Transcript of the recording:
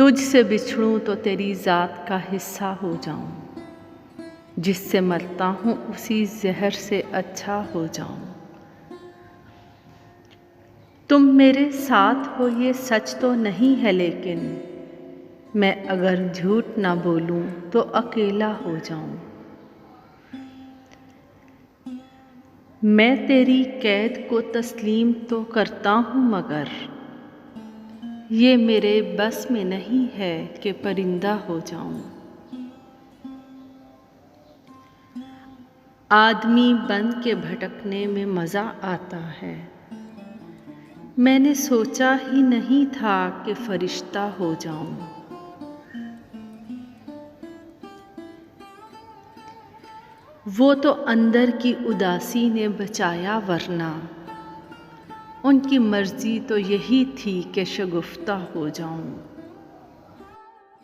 तुझसे बिछड़ूं तो तेरी ज़ात का हिस्सा हो जाऊं, जिससे मरता हूँ उसी जहर से अच्छा हो जाऊं। तुम मेरे साथ हो ये सच तो नहीं है, लेकिन मैं अगर झूठ ना बोलूं तो अकेला हो जाऊं। मैं तेरी कैद को तस्लीम तो करता हूँ, मगर ये मेरे बस में नहीं है कि परिंदा हो जाऊं। आदमी बन के भटकने में मज़ा आता है। मैंने सोचा ही नहीं था कि फरिश्ता हो जाऊं। वो तो अंदर की उदासी ने बचाया, वरना उनकी मर्जी तो यही थी कि शगुफ्ता हो जाऊं।